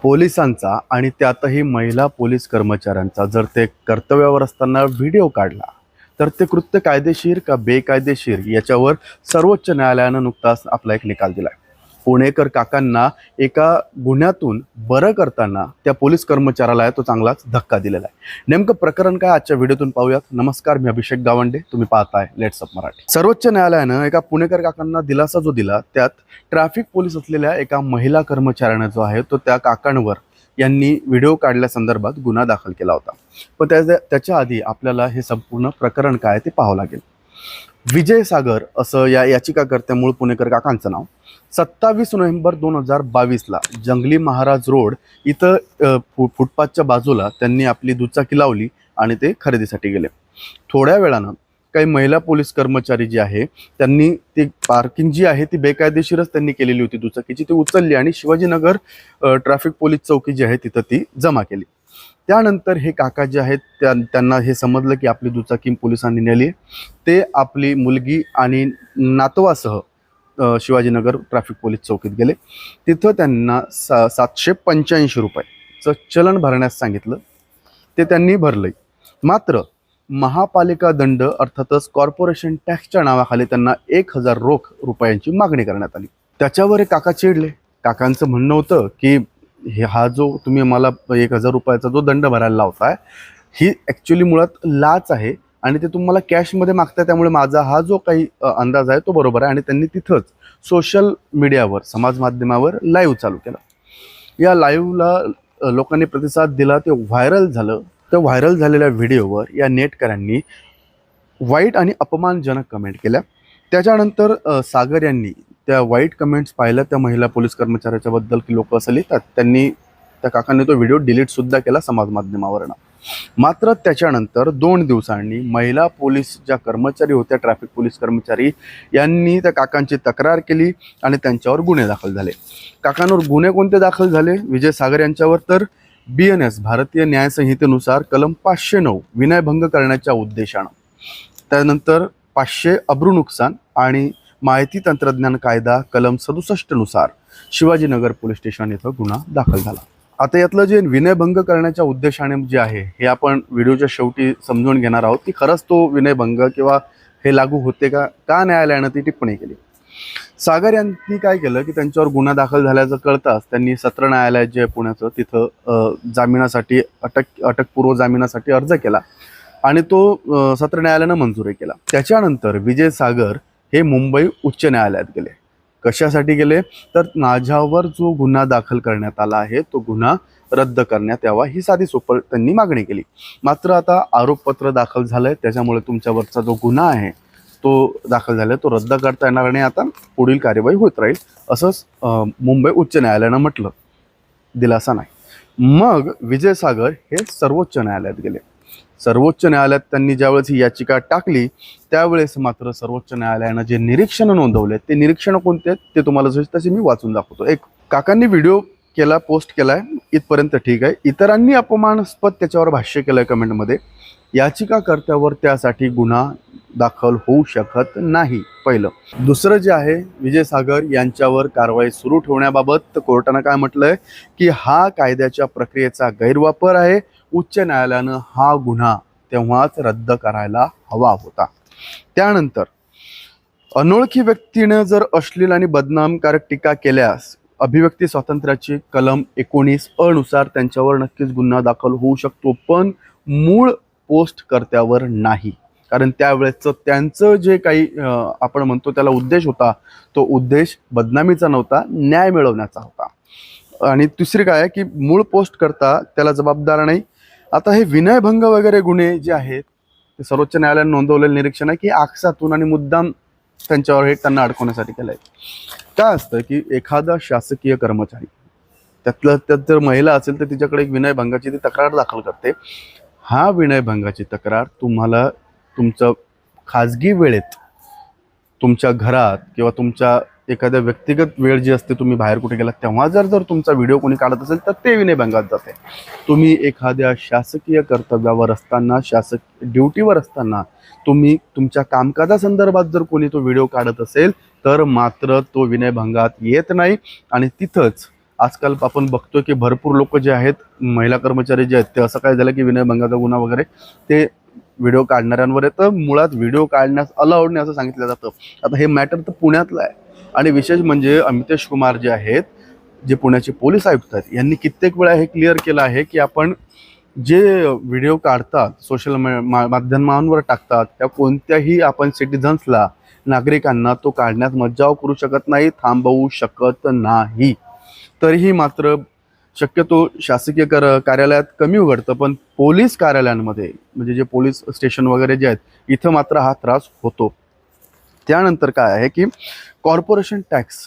पोलिसांचा आणि त्यातही महिला पोलीस कर्मचाऱ्यांचा जर ते कर्तव्यावर असताना व्हिडिओ काढला तर ते कृत्य कायदेशीर का बेकायदेशीर याच्यावर सर्वोच्च न्यायालयानं नुकताच आपला एक निकाल दिलाय। पुणेकर काकांना एका गुन्ह्यातून बरं करताना त्या पोलीस कर्मचाऱ्याला तो चांगलाच धक्का दिलेला आहे। नेमकं प्रकरण काय आजच्या व्हिडिओतून पाहूयात। नमस्कार, मी अभिषेक गावंडे, तुम्ही पाहताय लेट्स अप मराठी। सर्वोच्च न्यायालयानं एका पुणेकर काकांना दिलासा जो दिला त्यात ट्रॅफिक पोलीस असलेल्या एका महिला कर्मचाऱ्याने जो आहे तो त्या काकांवर यांनी व्हिडिओ काढल्यासंदर्भात गुन्हा दाखल केला होता। पण त्याच्या आधी आपल्याला हे संपूर्ण प्रकरण काय ते पाहावं लागेल। विजय सागर असं या याचिकाकर्त्या मूळ पुणेकर काकांचं नाव 27 नोव्हेंबर 2022 ला जंगली महाराज रोड इथं फुटपाथच्या बाजूला त्यांनी आपली दुचाकी लावली आणि ते खरेदीसाठी गेले। थोड्या वेळानं काही महिला पोलीस कर्मचारी जे आहे त्यांनी ती पार्किंग जी आहे ती बेकायदेशीरच त्यांनी केलेली होती दुचाकीची, ती उचलली आणि शिवाजीनगर ट्रॅफिक पोलीस चौकी जी आहे तिथं ती जमा केली। त्यानंतर हे काका जे आहेत त्यांना हे समजलं की आपली दुचाकी पोलिसांनी नेली। ते आपली मुलगी आणि नातवासह शिवाजीनगर ट्रॅफिक पोलीस चौकीत गेले। तिथं त्यांना 785 रुपयाचं चलन भरण्यास सांगितलं, ते त्यांनी भरलंय। मात्र महापालिका दंड अर्थातच कॉर्पोरेशन टॅक्सच्या नावाखाली त्यांना 1000 रोख रुपयांची मागणी करण्यात आली। त्याच्यावर काका चिडले। काकांचं म्हणणं होतं की हा जो तुम्ही मला 1000 रुपयाचा जो दंड भरायला लावताय ही ॲक्च्युली मुळात लाच आहे आणि ते तुम्हाला कॅशमध्ये मागताय, त्यामुळे माझा हा जो काही अंदाज आहे तो बरोबर आहे। आणि त्यांनी तिथंच सोशल मीडियावर समाज माध्यमावर लाईव्ह चालू केला। या लाईव्हला लोकांनी प्रतिसाद दिला, ते व्हायरल झालं। त्या व्हायरल झालेल्या व्हिडिओवर या नेटकऱ्यांनी वाईट आणि अपमानजनक कमेंट केल्या। त्याच्यानंतर सागर यांनी त्या वाईट कमेंट्स पाहिल्या त्या महिला पोलीस कर्मचाऱ्याच्या बद्दल की लोक असं लिहितात, त्यांनी त्या काकांनी तो व्हिडिओ डिलीट सुद्धा केला समाज माध्यमावरनं। मात्र त्याच्यानंतर 2 दिवसांनी महिला पोलीस ज्या कर्मचारी होत्या, ट्रॅफिक पोलीस कर्मचारी, यांनी त्या काकांची तक्रार केली आणि त्यांच्यावर गुन्हे दाखल झाले। काकांवर गुन्हे कोणते दाखल झाले? विजय सागर यांच्यावर तर BNS भारतीय न्याय संहितेनुसार कलम 509 विनयभंग करण्याच्या उद्देशानं, त्यानंतर 500 अब्रू नुकसान आणि माहिती तंत्रज्ञान कायदा कलम 67 नुसार शिवाजीनगर पोलीस स्टेशन इथं गुन्हा दाखल झाला। आता यातलं जे विनयभंग करण्याच्या उद्देशाने जे आहे हे आपण व्हिडिओच्या शेवटी समजून घेणार आहोत की खरंच तो विनयभंग किंवा हे लागू होते का न्यायालयानं ती टिप्पणी केली। सागर यांनी काय केलं की त्यांच्यावर गुन्हा दाखल झाल्याचं कळताच त्यांनी सत्र न्यायालय जे आहे पुण्याचं तिथं जामिनासाठी अटकपूर्व जामिनासाठी अर्ज केला आणि तो सत्र न्यायालयानं मंजूर केला। त्याच्यानंतर विजय सागर हे मुंबई उच्च न्यायालयात गेले। कशासाठी गेले तर माझ्यावर जो गुन्हा दाखल करण्यात आला आहे तो गुन्हा रद्द करण्यात यावा ही साधी सोपं त्यांनी मागणी केली। मात्र आता आरोपपत्र दाखल झालंय, त्याच्यामुळे तुमच्यावरचा जो गुन्हा आहे तो दाखल झालाय तो रद्द करता येणार नाही, आता पुढील कार्यवाही होत राहील असंच मुंबई उच्च न्यायालयानं म्हटलं। दिलासा नाही। मग विजय सागर हे सर्वोच्च न्यायालयात गेले। सर्वोच्च न्यायालयात त्यांनी ज्यावेळेस ही याचिका टाकली त्यावेळेस मात्र सर्वोच्च न्यायालयानं जे निरीक्षण नोंदवले ते निरीक्षण कोणते आहेत ते तुम्हाला तसे मी वाचून दाखवतो। एक काकांनी व्हिडिओ केला, पोस्ट केलाय, इथपर्यंत ठीक आहे। इतरांनी अपमानास्पद त्याच्यावर भाष्य केलंय कमेंटमध्ये। याचिकाकर्त्यावर त्यासाठी गुन्हा दाखल होऊ शकत नाही, पहिलं। दुसरं जे आहे विजय सागर यांच्यावर कारवाई सुरू ठेवण्याबाबत कोर्टानं काय म्हटलंय की हा कायद्याच्या प्रक्रियेचा गैरवापर आहे, उच्च न्यायालयानं हा गुन्हा तेव्हाच रद्द करायला हवा होता। त्यानंतर अनोळखी व्यक्तीने जर अश्लील आणि बदनामकारक टीका केल्यास अभिव्यक्ती स्वातंत्र्याची कलम 19 अ नुसार त्यांच्यावर नक्कीच गुन्हा दाखल होऊ शकतो, पण मूळ पोस्ट कर्त्यावर नाही। कारण त्यावेळेसचं त्यांचं जे काही आपण म्हणतो त्याला उद्देश होता तो उद्देश बदनामीचा नव्हता, न्याय मिळवण्याचा होता। आणि दुसरी काय की मूळ पोस्ट करता त्याला जबाबदार नाही। आता हे विनयभंग वगैरे गुन्हे जे आहेत ते सर्वोच्च न्यायालयाने नोंदवलेलं निरीक्षण आहे की आकसातून आणि मुद्दाम त्यांच्यावर हे त्यांना अडकवण्यासाठी केलंय। काय असतं की एखादा शासकीय कर्मचारी त्यात जर महिला असेल तर तिच्याकडे एक विनयभंगाची ती तक्रार दाखल करते। हा विनयभंगाची तक्रार तुम्हाला तुमचं खाजगी वेळेत तुमच्या घरात किंवा तुमच्या एखाद्या व्यक्तिगत वेळ जी असते तुम्ही बाहेर कुठे गेलात तेव्हा जर तुमचा व्हिडिओ कोणी काढत असेल तर ते विनयभंगात जाते। तुम्ही एखाद्या शासकीय कर्तव्यावर असताना, ड्युटीवर असताना तुम्ही तुमच्या कामकाजासंदर्भात जर कोणी तो व्हिडिओ काढत असेल तर मात्र तो विनयभंगात येत नाही आणि तिथंच आजकाल आपण बघतोय की भरपूर लोक जे आहेत, महिला कर्मचारी जे आहेत, ते असं काय झालं की विनयभंगाचा गुन्हा वगैरे ते व्हिडिओ काढणाऱ्यांवर येतं. मुळात व्हिडिओ काढण्यास अलाउड नाही असं सांगितलं जातं. आता हे मॅटर तर पुण्यातलं आहे आणि विशेष म्हणजे अमितेश कुमार जे आहेत, जे पुण्याचे पोलीस आयुक्त आहेत, यांनी कित्येक वेळा हे क्लिअर केलं आहे की आपण जे व्हिडिओ काढतात, सोशल माध्यमांवर टाकतात, त्या कोणत्याही आपण सिटिझन्सला, नागरिकांना तो काढण्यात मज्जाव करू शकत नाही, थांबवू शकत नाही. तरीही मात्र शक्यतो शासकीय कार्यालयात कमी उघडतं, पण पोलीस कार्यालयांमध्ये म्हणजे जे पोलीस स्टेशन वगैरे जे आहेत, इथं मात्र हा त्रास होतो. त्यानंतर काय आहे की कॉर्पोरेशन टॅक्स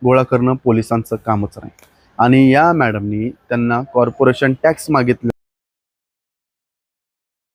गोळा करणं पोलिसांचं कामच नाही आणि या मॅडमनी त्यांना कॉर्पोरेशन टॅक्स मागितलं.